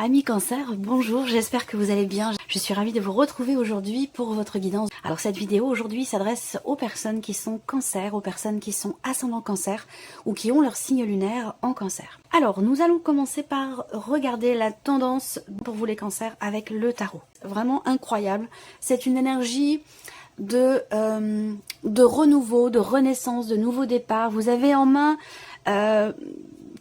Amis Cancer, bonjour, j'espère que vous allez bien. Je suis ravie de vous retrouver aujourd'hui pour votre guidance. Alors cette vidéo aujourd'hui s'adresse aux personnes qui sont Cancer, aux personnes qui sont ascendant Cancer ou qui ont leur signe lunaire en Cancer. Alors nous allons commencer par regarder la tendance pour vous les Cancers avec le tarot. Vraiment incroyable, c'est une énergie de renouveau, de renaissance, de nouveau départ. Vous avez en main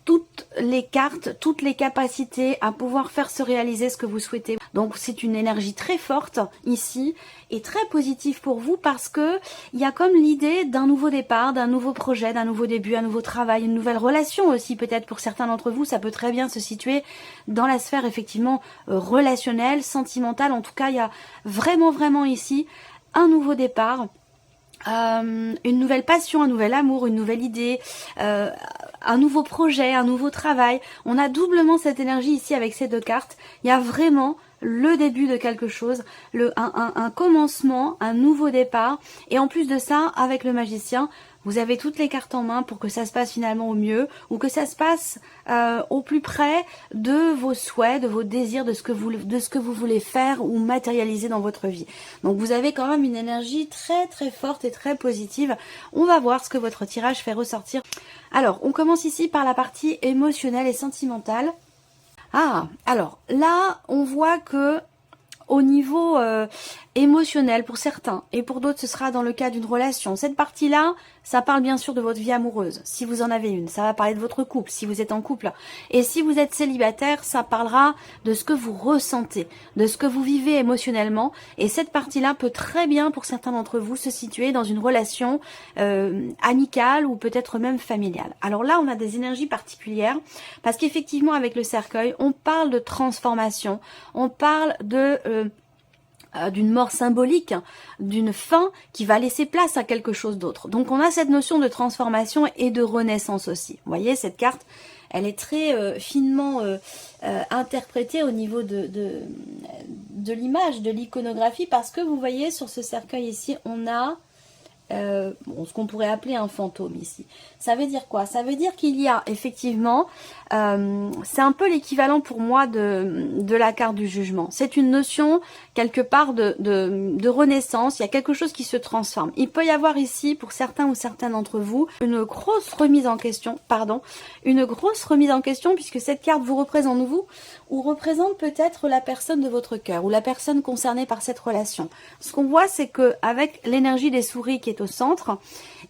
toutes les cartes, toutes les capacités à pouvoir faire se réaliser ce que vous souhaitez. Donc c'est une énergie très forte ici et très positive pour vous parce que il y a comme l'idée d'un nouveau départ, d'un nouveau projet, d'un nouveau début, un nouveau travail, une nouvelle relation aussi peut-être pour certains d'entre vous. Ça peut très bien se situer dans la sphère effectivement relationnelle, sentimentale. En tout cas, il y a vraiment ici un nouveau départ. Une nouvelle passion, un nouvel amour, une nouvelle idée, un nouveau projet, un nouveau travail. On a doublement cette énergie ici avec ces deux cartes. Il y a vraiment le début de quelque chose, un commencement, un nouveau départ. Et en plus de ça, avec le magicien, vous avez toutes les cartes en main pour que ça se passe finalement au mieux ou que ça se passe au plus près de vos souhaits, de vos désirs, de ce que vous voulez faire ou matérialiser dans votre vie. Donc vous avez quand même une énergie très forte et très positive. On va voir ce que votre tirage fait ressortir. Alors, on commence ici par la partie émotionnelle et sentimentale. Ah, alors là, on voit que au niveau émotionnel pour certains et pour d'autres ce sera dans le cas d'une relation. Cette partie-là, ça parle bien sûr de votre vie amoureuse, si vous en avez une. Ça va parler de votre couple, si vous êtes en couple. Et si vous êtes célibataire, ça parlera de ce que vous ressentez, de ce que vous vivez émotionnellement. Et cette partie-là peut très bien, pour certains d'entre vous, se situer dans une relation amicale ou peut-être même familiale. Alors là, on a des énergies particulières parce qu'effectivement, avec le cercueil, on parle de transformation, on parle de d'une mort symbolique, d'une fin qui va laisser place à quelque chose d'autre. Donc on a cette notion de transformation et de renaissance aussi. Vous voyez, cette carte, elle est très finement interprétée au niveau de l'image, de l'iconographie, parce que vous voyez sur ce cercueil ici, on a ce qu'on pourrait appeler un fantôme ici. Ça veut dire quoi? Ça veut dire qu'il y a effectivement, c'est un peu l'équivalent pour moi de la carte du jugement. C'est une notion quelque part de renaissance. Il y a quelque chose qui se transforme. Il peut y avoir ici, pour certains ou certaines d'entre vous, une grosse remise en question, puisque cette carte vous représente vous, ou représente peut-être la personne de votre cœur, ou la personne concernée par cette relation. Ce qu'on voit, c'est que avec l'énergie des souris qui est au centre,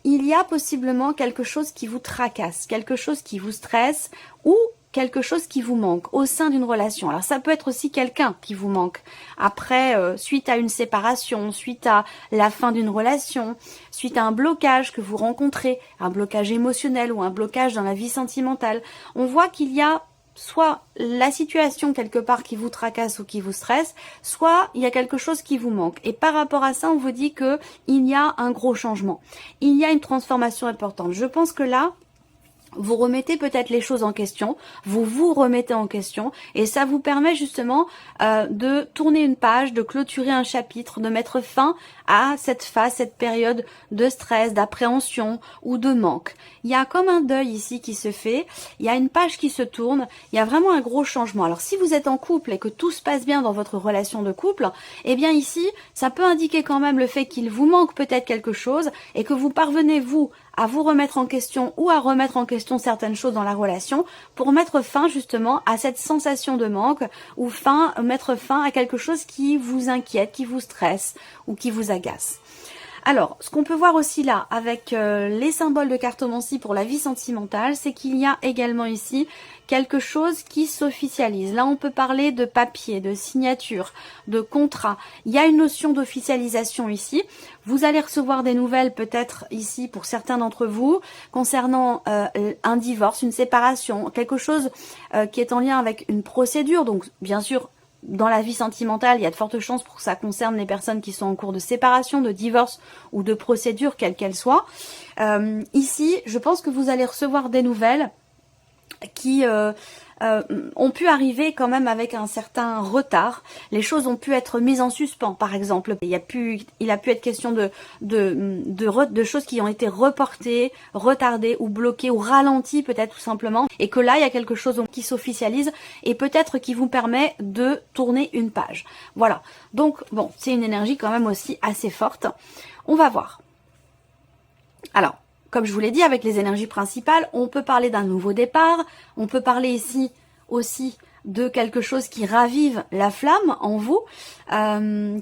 il y a possiblement quelque chose qui vous tracasse, quelque chose qui vous stresse ou quelque chose qui vous manque au sein d'une relation. Alors ça peut être aussi quelqu'un qui vous manque après, suite à une séparation, suite à la fin d'une relation, suite à un blocage que vous rencontrez, un blocage émotionnel ou un blocage dans la vie sentimentale. On voit qu'il y a soit la situation quelque part qui vous tracasse ou qui vous stresse, soit il y a quelque chose qui vous manque. Et par rapport à ça, on vous dit que il y a un gros changement. Il y a une transformation importante. Je pense que là, vous remettez peut-être les choses en question, vous remettez en question et ça vous permet justement de tourner une page, de clôturer un chapitre, de mettre fin à cette phase, cette période de stress, d'appréhension ou de manque. Il y a comme un deuil ici qui se fait, il y a une page qui se tourne, il y a vraiment un gros changement. Alors si vous êtes en couple et que tout se passe bien dans votre relation de couple, eh bien ici, ça peut indiquer quand même le fait qu'il vous manque peut-être quelque chose et que vous parvenez, vous, à vous remettre en question ou à remettre en question certaines choses dans la relation pour mettre fin justement à cette sensation de manque ou mettre fin à quelque chose qui vous inquiète, qui vous stresse ou qui vous agace. Alors, ce qu'on peut voir aussi là, avec les symboles de cartomancie pour la vie sentimentale, c'est qu'il y a également ici quelque chose qui s'officialise. Là, on peut parler de papier, de signature, de contrat. Il y a une notion d'officialisation ici. Vous allez recevoir des nouvelles peut-être ici pour certains d'entre vous concernant un divorce, une séparation, quelque chose qui est en lien avec une procédure. Donc, bien sûr, dans la vie sentimentale, il y a de fortes chances pour que ça concerne les personnes qui sont en cours de séparation, de divorce ou de procédure, quelle qu'elle soit. Ici, je pense que vous allez recevoir des nouvelles qui ont pu arriver quand même avec un certain retard. Les choses ont pu être mises en suspens, par exemple. Il a pu être question de choses qui ont été reportées, retardées ou bloquées ou ralenties peut-être tout simplement. Et que là, il y a quelque chose qui s'officialise et peut-être qui vous permet de tourner une page. Voilà. Donc, bon, c'est une énergie quand même aussi assez forte. On va voir. Alors, comme je vous l'ai dit, avec les énergies principales, on peut parler d'un nouveau départ, on peut parler ici aussi de quelque chose qui ravive la flamme en vous,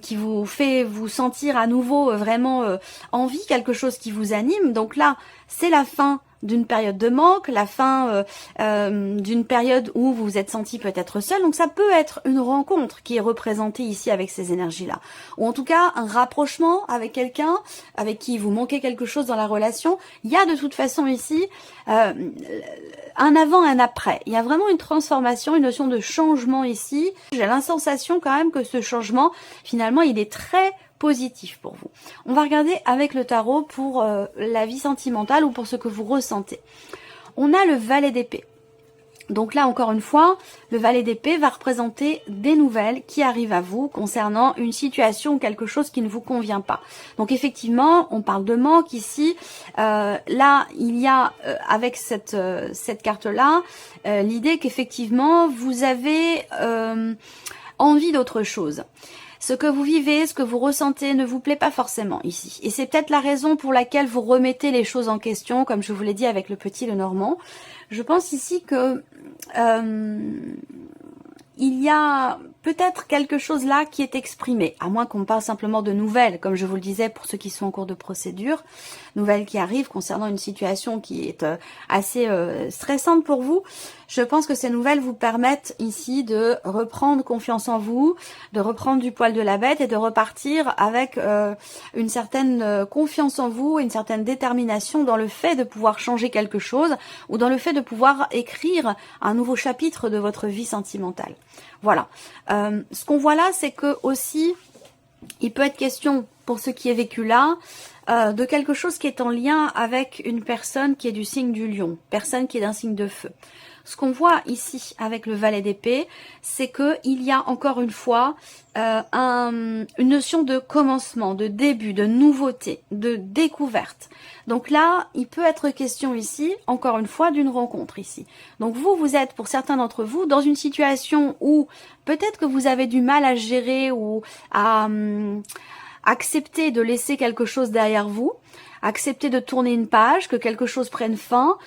qui vous fait vous sentir à nouveau vraiment en vie, quelque chose qui vous anime. Donc là, c'est la fin d'une période de manque, la fin d'une période où vous vous êtes senti peut-être seul. Donc ça peut être une rencontre qui est représentée ici avec ces énergies-là. Ou en tout cas, un rapprochement avec quelqu'un avec qui vous manquez quelque chose dans la relation. Il y a de toute façon ici un avant, un après. Il y a vraiment une transformation, une notion de changement ici. J'ai la sensation quand même que ce changement, finalement, il est très positif pour vous. On va regarder avec le tarot pour la vie sentimentale ou pour ce que vous ressentez. On a le valet d'épée. Donc là, encore une fois, le valet d'épée va représenter des nouvelles qui arrivent à vous concernant une situation ou quelque chose qui ne vous convient pas. Donc effectivement, on parle de manque ici. Là, il y a avec cette carte-là, l'idée qu'effectivement, vous avez envie d'autre chose. Ce que vous vivez, ce que vous ressentez ne vous plaît pas forcément ici. Et c'est peut-être la raison pour laquelle vous remettez les choses en question, comme je vous l'ai dit avec le petit, le normand. Je pense ici que il y a peut-être quelque chose là qui est exprimé, à moins qu'on parle simplement de nouvelles, comme je vous le disais pour ceux qui sont en cours de procédure, nouvelles qui arrivent concernant une situation qui est assez stressante pour vous. Je pense que ces nouvelles vous permettent ici de reprendre confiance en vous, de reprendre du poil de la bête et de repartir avec une certaine confiance en vous, une certaine détermination dans le fait de pouvoir changer quelque chose ou dans le fait de pouvoir écrire un nouveau chapitre de votre vie sentimentale. Voilà. Ce qu'on voit là, c'est que aussi, il peut être question, pour ce qui est vécu là, de quelque chose qui est en lien avec une personne qui est du signe du lion, personne qui est d'un signe de feu. Ce qu'on voit ici avec le valet d'épée, c'est qu'il y a encore une fois une notion de commencement, de début, de nouveauté, de découverte. Donc là, il peut être question ici, encore une fois, d'une rencontre ici. Donc vous êtes, pour certains d'entre vous, dans une situation où peut-être que vous avez du mal à gérer ou à accepter de laisser quelque chose derrière vous, accepter de tourner une page, que quelque chose prenne fin.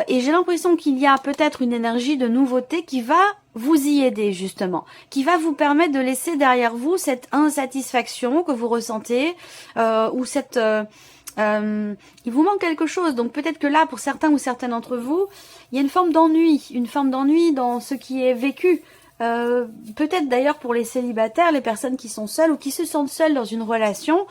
Et j'ai l'impression qu'il y a peut-être une énergie de nouveauté qui va vous y aider justement, qui va vous permettre de laisser derrière vous cette insatisfaction que vous ressentez ou cette... il vous manque quelque chose. Donc peut-être que là, pour certains ou certaines d'entre vous, il y a une forme d'ennui dans ce qui est vécu. Peut-être d'ailleurs pour les célibataires, les personnes qui sont seules ou qui se sentent seules dans une relation,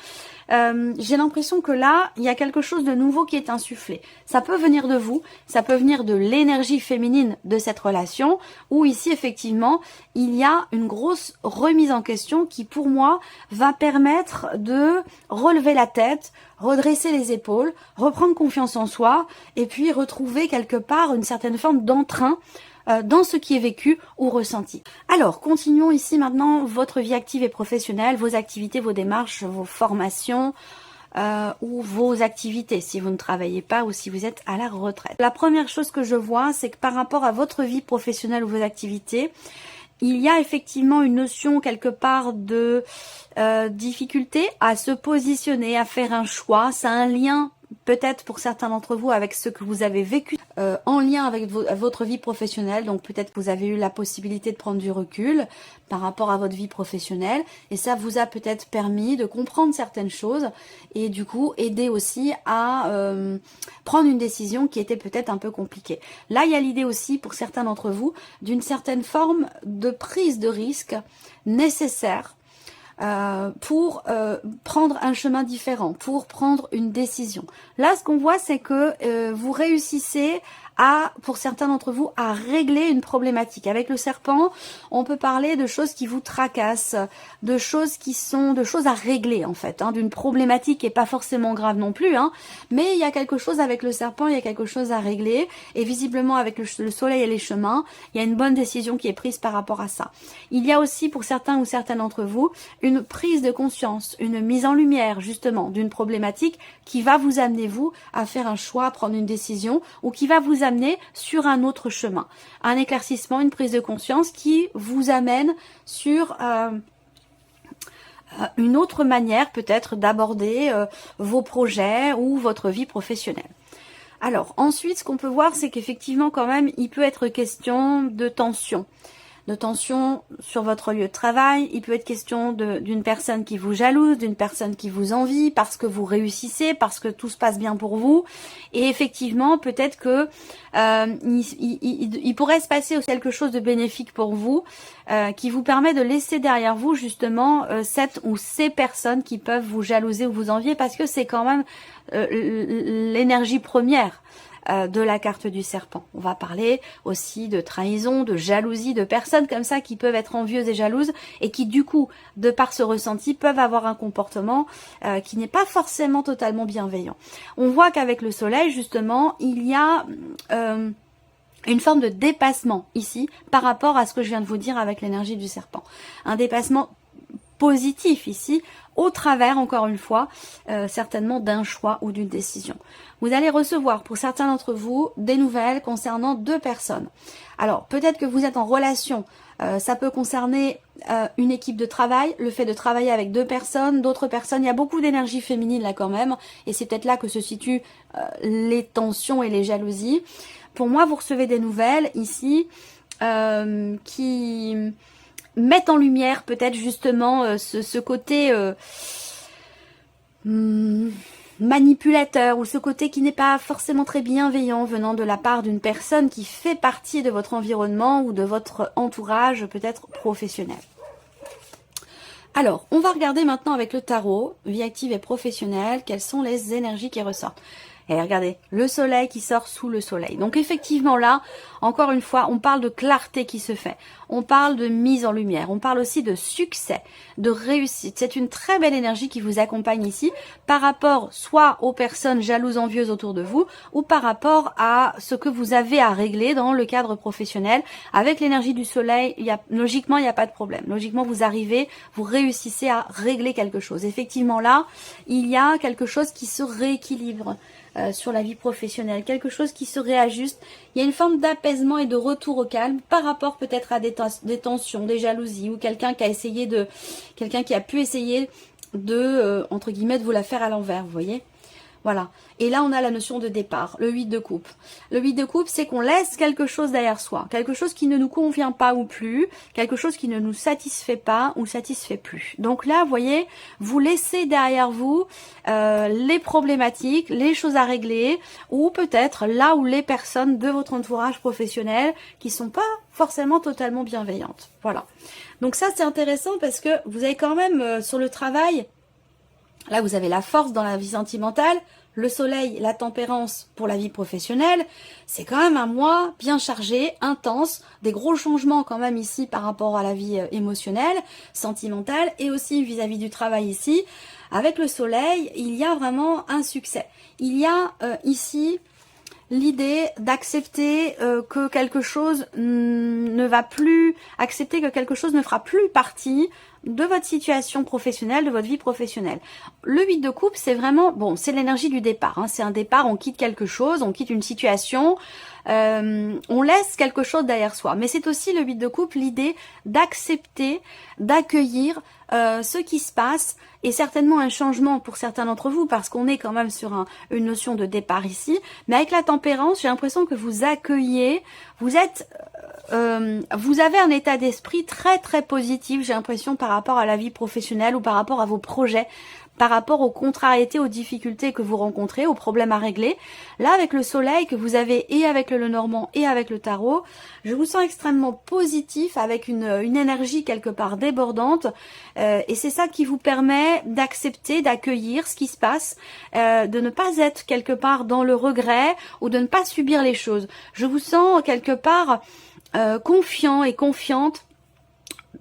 j'ai l'impression que là, il y a quelque chose de nouveau qui est insufflé. Ça peut venir de vous, ça peut venir de l'énergie féminine de cette relation, ou ici effectivement, il y a une grosse remise en question qui pour moi va permettre de relever la tête, redresser les épaules, reprendre confiance en soi, et puis retrouver quelque part une certaine forme d'entrain dans ce qui est vécu ou ressenti. Alors, continuons ici maintenant votre vie active et professionnelle, vos activités, vos démarches, vos formations ou vos activités si vous ne travaillez pas ou si vous êtes à la retraite. La première chose que je vois, c'est que par rapport à votre vie professionnelle ou vos activités, il y a effectivement une notion quelque part de difficulté à se positionner, à faire un choix. Ça a un lien peut-être pour certains d'entre vous avec ce que vous avez vécu en lien avec votre vie professionnelle. Donc peut-être que vous avez eu la possibilité de prendre du recul par rapport à votre vie professionnelle et ça vous a peut-être permis de comprendre certaines choses et du coup aider aussi à prendre une décision qui était peut-être un peu compliquée. Là, il y a l'idée aussi pour certains d'entre vous d'une certaine forme de prise de risque nécessaire pour prendre un chemin différent, pour prendre une décision. Là, ce qu'on voit, c'est que vous réussissez pour certains d'entre vous, à régler une problématique. Avec le serpent, on peut parler de choses qui vous tracassent, de choses à régler en fait, hein, d'une problématique qui n'est pas forcément grave non plus, hein, mais il y a quelque chose avec le serpent, il y a quelque chose à régler, et visiblement avec le soleil et les chemins, il y a une bonne décision qui est prise par rapport à ça. Il y a aussi pour certains ou certaines d'entre vous, une prise de conscience, une mise en lumière justement d'une problématique qui va vous amener vous à faire un choix, à prendre une décision, ou qui va vous amener sur un autre chemin, un éclaircissement, une prise de conscience qui vous amène sur une autre manière peut-être d'aborder vos projets ou votre vie professionnelle. Alors ensuite, ce qu'on peut voir, c'est qu'effectivement quand même, il peut être question de tension sur votre lieu de travail. Il peut être question d'une personne qui vous jalouse, d'une personne qui vous envie parce que vous réussissez, parce que tout se passe bien pour vous. Et effectivement, peut-être que il pourrait se passer quelque chose de bénéfique pour vous, qui vous permet de laisser derrière vous justement cette ou ces personnes qui peuvent vous jalouser ou vous envier, parce que c'est quand même l'énergie première de la carte du serpent. On va parler aussi de trahison, de jalousie, de personnes comme ça qui peuvent être envieuses et jalouses et qui du coup, de par ce ressenti, peuvent avoir un comportement qui n'est pas forcément totalement bienveillant. On voit qu'avec le soleil, justement, il y a une forme de dépassement ici par rapport à ce que je viens de vous dire avec l'énergie du serpent. Un dépassement positif ici, au travers, encore une fois, certainement d'un choix ou d'une décision. Vous allez recevoir, pour certains d'entre vous, des nouvelles concernant 2 personnes. Alors, peut-être que vous êtes en relation, ça peut concerner une équipe de travail, le fait de travailler avec 2 personnes, d'autres personnes. Il y a beaucoup d'énergie féminine là quand même, et c'est peut-être là que se situent les tensions et les jalousies. Pour moi, vous recevez des nouvelles ici qui mettent en lumière peut-être justement ce côté manipulateur, ou ce côté qui n'est pas forcément très bienveillant venant de la part d'une personne qui fait partie de votre environnement ou de votre entourage peut-être professionnel. Alors, on va regarder maintenant avec le tarot, vie active et professionnelle, quelles sont les énergies qui ressortent. Et regardez, le soleil qui sort sous le soleil. Donc effectivement là, encore une fois, on parle de clarté qui se fait. On parle de mise en lumière. On parle aussi de succès, de réussite. C'est une très belle énergie qui vous accompagne ici par rapport soit aux personnes jalouses, envieuses autour de vous, ou par rapport à ce que vous avez à régler dans le cadre professionnel. Avec l'énergie du soleil, logiquement, il n'y a pas de problème. Logiquement, vous arrivez, vous réussissez à régler quelque chose. Effectivement là, il y a quelque chose qui se rééquilibre sur la vie professionnelle, quelque chose qui se réajuste. Il y a une forme d'apaisement et de retour au calme par rapport peut-être à des tensions, des jalousies, ou quelqu'un qui a pu essayer de entre guillemets de vous la faire à l'envers, vous voyez. Voilà. Et là, on a la notion de départ, le 8 de coupe. Le 8 de coupe, c'est qu'on laisse quelque chose derrière soi, quelque chose qui ne nous convient pas ou plus, quelque chose qui ne nous satisfait pas ou satisfait plus. Donc là, vous voyez, vous laissez derrière vous les problématiques, les choses à régler, ou peut-être là où les personnes de votre entourage professionnel qui sont pas forcément totalement bienveillantes. Voilà. Donc ça, c'est intéressant parce que vous avez quand même sur le travail, là, vous avez la force dans la vie sentimentale, le soleil, la tempérance pour la vie professionnelle. C'est quand même un mois bien chargé, intense, des gros changements quand même ici par rapport à la vie émotionnelle, sentimentale, et aussi vis-à-vis du travail ici. Avec le soleil, il y a vraiment un succès. Il y a ici l'idée d'accepter que quelque chose ne va plus, accepter que quelque chose ne fera plus partie de votre situation professionnelle, de votre vie professionnelle. Le 8 de coupe, c'est vraiment, bon, c'est l'énergie du départ, hein, c'est un départ, on quitte quelque chose, on quitte une situation, on laisse quelque chose derrière soi. Mais c'est aussi le 8 de coupe, l'idée d'accepter, d'accueillir ce qui se passe, et certainement un changement pour certains d'entre vous, parce qu'on est quand même sur une notion de départ ici. Mais avec la tempérance, j'ai l'impression que vous accueillez, vous avez un état d'esprit très très positif, j'ai l'impression, par rapport à la vie professionnelle ou par rapport à vos projets. par rapport aux contrariétés, aux difficultés que vous rencontrez, aux problèmes à régler. Là, avec le soleil que vous avez et avec le Lenormand et avec le tarot, je vous sens extrêmement positif, avec une énergie quelque part débordante. Et c'est ça qui vous permet d'accepter, d'accueillir ce qui se passe, de ne pas être quelque part dans le regret ou de ne pas subir les choses. Je vous sens quelque part confiant et confiante,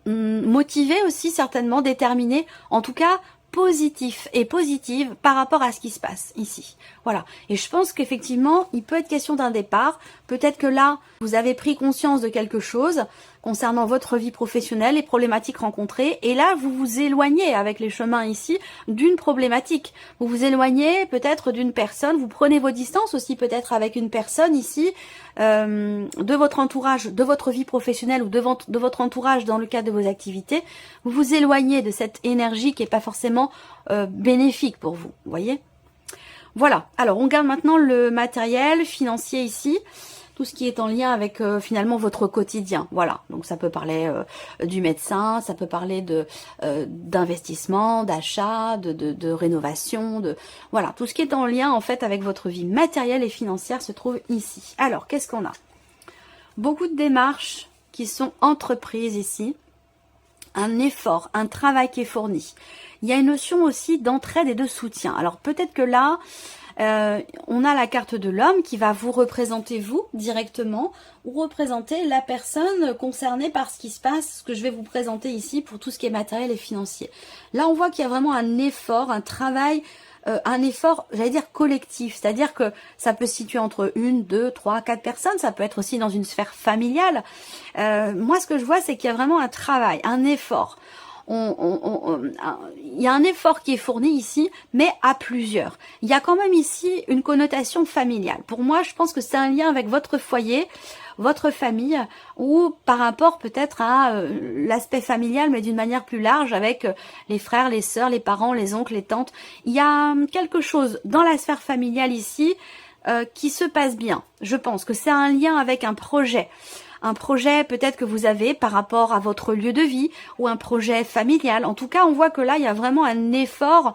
motivé aussi certainement, déterminé, en tout cas positif et positive par rapport à ce qui se passe ici. Voilà. Et je pense qu'effectivement, il peut être question d'un départ. Peut-être que là, vous avez pris conscience de quelque chose concernant votre vie professionnelle, les problématiques rencontrées. Et là, vous vous éloignez avec les chemins ici d'une problématique. Vous vous éloignez peut-être d'une personne. Vous prenez vos distances aussi peut-être avec une personne ici de votre entourage, de votre vie professionnelle ou de votre entourage dans le cadre de vos activités. Vous vous éloignez de cette énergie qui n'est pas forcément bénéfique pour vous. Vous voyez ? Voilà, alors on garde maintenant le matériel financier ici, tout ce qui est en lien avec finalement votre quotidien. Voilà, donc ça peut parler du médecin, ça peut parler d'investissement, d'achat, de rénovation, voilà, tout ce qui est en lien en fait avec votre vie matérielle et financière se trouve ici. Alors, qu'est-ce qu'on a? Beaucoup de démarches qui sont entreprises ici, un effort, un travail qui est fourni. Il y a une notion aussi d'entraide et de soutien. Alors peut-être que là, on a la carte de l'homme qui va vous représenter vous directement ou représenter la personne concernée par ce qui se passe, ce que je vais vous présenter ici pour tout ce qui est matériel et financier. Là, on voit qu'il y a vraiment un effort, un travail, un effort, j'allais dire collectif, c'est-à-dire que ça peut se situer entre 1, 2, 3, 4 personnes, ça peut être aussi dans une sphère familiale. Moi, ce que je vois, c'est qu'il y a vraiment un travail, un effort. Il y a un effort qui est fourni ici, mais à plusieurs. Il y a quand même ici une connotation familiale. Pour moi, je pense que c'est un lien avec votre foyer, votre famille, ou par rapport peut-être à l'aspect familial, mais d'une manière plus large, avec les frères, les sœurs, les parents, les oncles, les tantes. Il y a quelque chose dans la sphère familiale ici qui se passe bien. Je pense que c'est un lien avec un projet. Un projet peut-être que vous avez par rapport à votre lieu de vie ou un projet familial. En tout cas, on voit que là, il y a vraiment un effort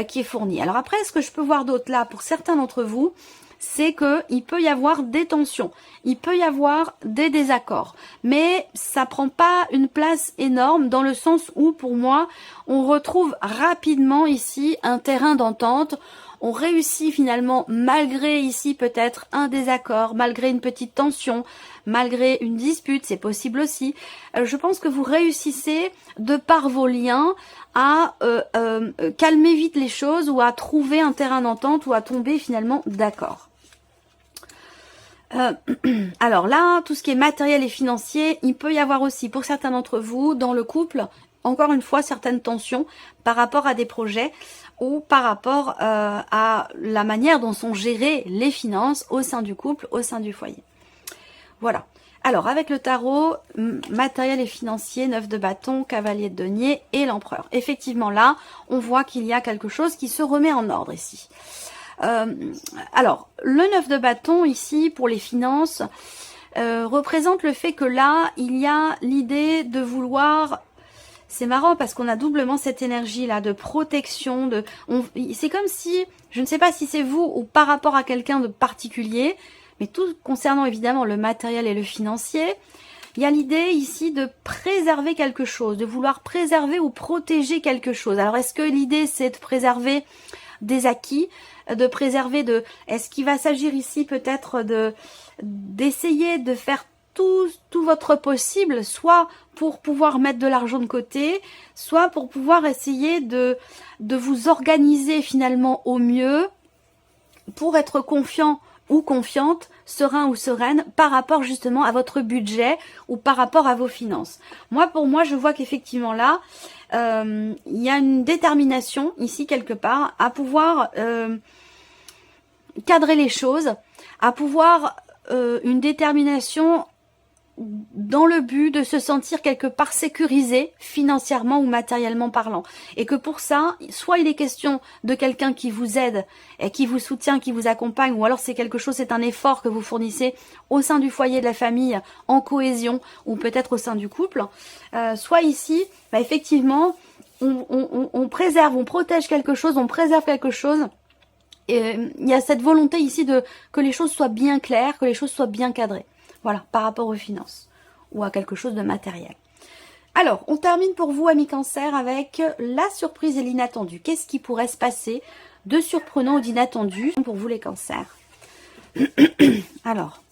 qui est fourni. Alors après, ce que je peux voir d'autre là, pour certains d'entre vous, c'est qu'il peut y avoir des tensions, il peut y avoir des désaccords. Mais ça prend pas une place énorme dans le sens où, pour moi, on retrouve rapidement ici un terrain d'entente. On réussit finalement, malgré ici peut-être un désaccord, malgré une petite tension, malgré une dispute, c'est possible aussi. Je pense que vous réussissez, de par vos liens, à calmer vite les choses ou à trouver un terrain d'entente ou à tomber finalement d'accord. Alors là, tout ce qui est matériel et financier, il peut y avoir aussi pour certains d'entre vous, dans le couple, encore une fois, certaines tensions par rapport à des projets ou par rapport à la manière dont sont gérées les finances au sein du couple, au sein du foyer. Voilà. Alors, avec le tarot, matériel et financier, 9 de bâton, cavalier de denier et l'empereur. Effectivement, là, on voit qu'il y a quelque chose qui se remet en ordre ici. Alors, le 9 de bâton ici, pour les finances, représente le fait que là, il y a l'idée de vouloir... C'est marrant parce qu'on a doublement cette énergie-là de protection. C'est comme si, je ne sais pas si c'est vous ou par rapport à quelqu'un de particulier, mais tout concernant évidemment le matériel et le financier, il y a l'idée ici de préserver quelque chose, de vouloir préserver ou protéger quelque chose. Alors est-ce que l'idée c'est de préserver des acquis, de préserver de... Est-ce qu'il va s'agir ici peut-être d'essayer de faire tout votre possible, soit pour pouvoir mettre de l'argent de côté, soit pour pouvoir essayer de vous organiser finalement au mieux pour être confiant ou confiante, serein ou sereine par rapport justement à votre budget ou par rapport à vos finances. Pour moi, je vois qu'effectivement là, il y a une détermination ici quelque part à pouvoir cadrer les choses, à pouvoir une détermination dans le but de se sentir quelque part sécurisé financièrement ou matériellement parlant. Et que pour ça, soit il est question de quelqu'un qui vous aide et qui vous soutient, qui vous accompagne, ou alors c'est quelque chose, c'est un effort que vous fournissez au sein du foyer de la famille, en cohésion, ou peut-être au sein du couple. Soit ici, effectivement, on préserve, on protège quelque chose, on préserve quelque chose. Et il y a cette volonté ici de que les choses soient bien claires, que les choses soient bien cadrées. Voilà, par rapport aux finances ou à quelque chose de matériel. Alors, on termine pour vous, amis Cancer, avec la surprise et l'inattendu. Qu'est-ce qui pourrait se passer de surprenant ou d'inattendu pour vous, les Cancers? Alors,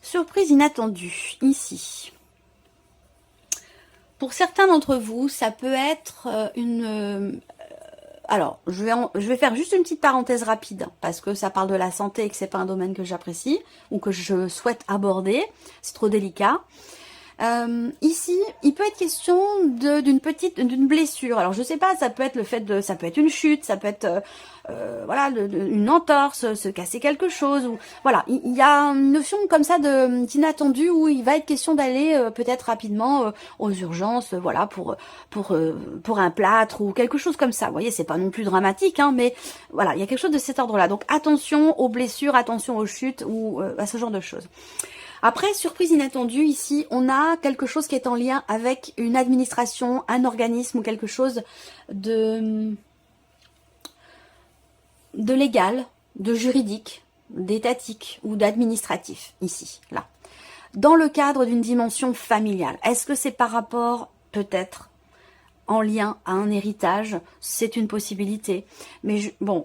surprise inattendue, ici. Pour certains d'entre vous, ça peut être une... alors, je vais faire juste une petite parenthèse rapide, parce que ça parle de la santé et que c'est pas un domaine que j'apprécie, ou que je souhaite aborder, c'est trop délicat. Ici, il peut être question d'une blessure. Alors, je sais pas, ça peut être ça peut être une chute, ça peut être, voilà, une entorse, se casser quelque chose. Ou voilà, il y a une notion comme ça d'inattendu où il va être question d'aller peut-être rapidement aux urgences, voilà, pour un plâtre ou quelque chose comme ça. Vous voyez, c'est pas non plus dramatique, hein, mais voilà, il y a quelque chose de cet ordre-là. Donc, attention aux blessures, attention aux chutes ou à ce genre de choses. Après, surprise inattendue, ici, on a quelque chose qui est en lien avec une administration, un organisme ou quelque chose de légal, de juridique, d'étatique ou d'administratif, ici, là. Dans le cadre d'une dimension familiale, est-ce que c'est par rapport, peut-être, en lien à un héritage? C'est une possibilité, mais bon,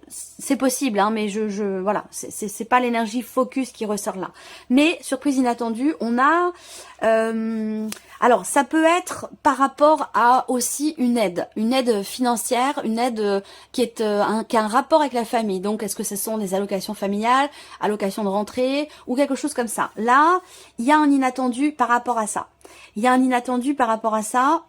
c'est possible, hein, mais voilà, c'est pas l'énergie focus qui ressort là. Mais surprise inattendue, on a, alors ça peut être par rapport à aussi une aide financière, une aide qui a un rapport avec la famille. Donc est-ce que ce sont des allocations familiales, allocations de rentrée ou quelque chose comme ça? Là, il y a un inattendu par rapport à ça. Il y a un inattendu par rapport à ça.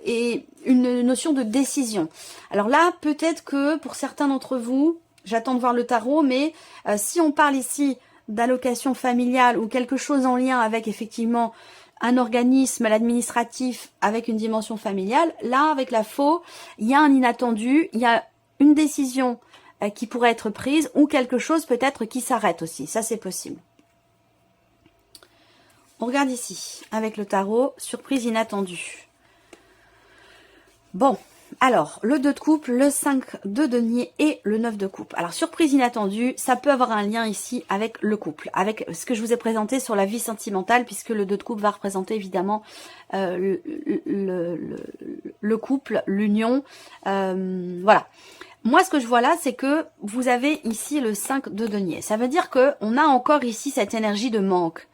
Et une notion de décision. Alors là, peut-être que pour certains d'entre vous, j'attends de voir le tarot, mais si on parle ici d'allocation familiale ou quelque chose en lien avec effectivement un organisme, l'administratif, avec une dimension familiale, là, avec la faux, il y a un inattendu, il y a une décision qui pourrait être prise ou quelque chose peut-être qui s'arrête aussi. Ça, c'est possible. On regarde ici, avec le tarot, surprise inattendue. Bon, alors, le 2 de coupe, le 5 de denier et le 9 de coupe. Alors, surprise inattendue, ça peut avoir un lien ici avec le couple, avec ce que je vous ai présenté sur la vie sentimentale, puisque le 2 de coupe va représenter évidemment le couple, l'union, voilà. Moi, ce que je vois là, c'est que vous avez ici le 5 de denier. Ça veut dire qu'on a encore ici cette énergie de manque.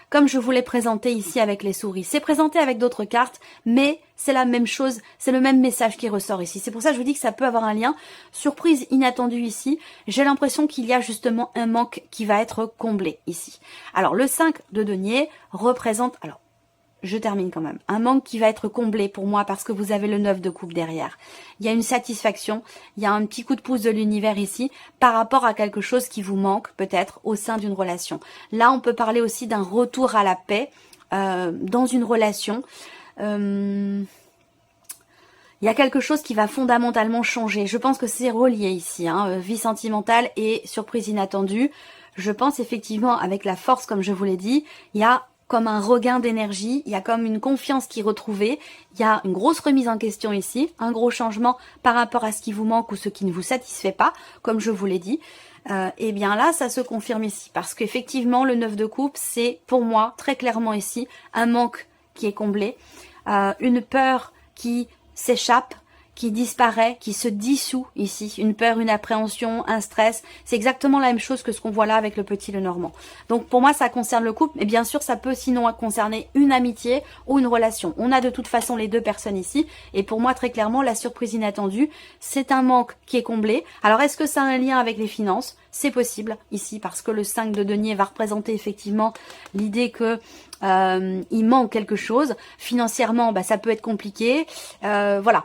Comme je vous l'ai présenté ici avec les souris. C'est présenté avec d'autres cartes, mais c'est la même chose, c'est le même message qui ressort ici. C'est pour ça que je vous dis que ça peut avoir un lien. Surprise inattendue ici. J'ai l'impression qu'il y a justement un manque qui va être comblé ici. Alors, le 5 de denier représente... Alors, je termine quand même. Un manque qui va être comblé pour moi parce que vous avez le 9 de coupe derrière. Il y a une satisfaction, il y a un petit coup de pouce de l'univers ici par rapport à quelque chose qui vous manque peut-être au sein d'une relation. Là, on peut parler aussi d'un retour à la paix dans une relation. Il y a quelque chose qui va fondamentalement changer. Je pense que c'est relié ici, hein, vie sentimentale et surprise inattendue. Je pense effectivement avec la force, comme je vous l'ai dit, il y a comme un regain d'énergie, il y a comme une confiance qui est retrouvée, il y a une grosse remise en question ici, un gros changement par rapport à ce qui vous manque ou ce qui ne vous satisfait pas, comme je vous l'ai dit. Et bien là, ça se confirme ici, parce qu'effectivement, le 9 de coupe, c'est pour moi, très clairement ici, un manque qui est comblé, une peur qui s'échappe, qui disparaît, qui se dissout ici. Une peur, une appréhension, un stress. C'est exactement la même chose que ce qu'on voit là avec le petit Lenormand. Donc pour moi, ça concerne le couple, mais bien sûr, ça peut sinon concerner une amitié ou une relation. On a de toute façon les deux personnes ici. Et pour moi, très clairement, la surprise inattendue, c'est un manque qui est comblé. Alors, est-ce que ça a un lien avec les finances? C'est possible ici, parce que le 5 de denier va représenter effectivement l'idée que il manque quelque chose. Financièrement, bah, ça peut être compliqué. Voilà.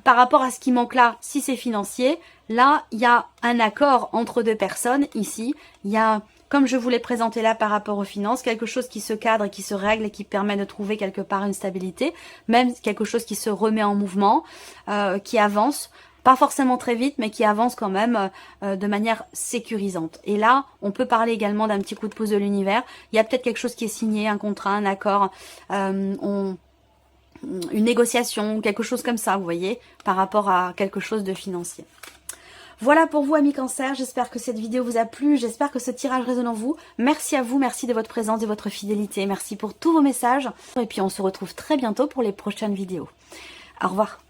Par rapport à ce qui manque là, si c'est financier, là, il y a un accord entre deux personnes ici. Il y a, comme je vous l'ai présenté là par rapport aux finances, quelque chose qui se cadre et qui se règle et qui permet de trouver quelque part une stabilité. Même quelque chose qui se remet en mouvement, qui avance pas forcément très vite, mais qui avance quand même de manière sécurisante. Et là, on peut parler également d'un petit coup de pouce de l'univers. Il y a peut-être quelque chose qui est signé, un contrat, un accord, une négociation, quelque chose comme ça, vous voyez, par rapport à quelque chose de financier. Voilà pour vous, amis Cancer, j'espère que cette vidéo vous a plu, j'espère que ce tirage résonne en vous. Merci à vous, merci de votre présence, de votre fidélité, merci pour tous vos messages. Et puis on se retrouve très bientôt pour les prochaines vidéos. Au revoir.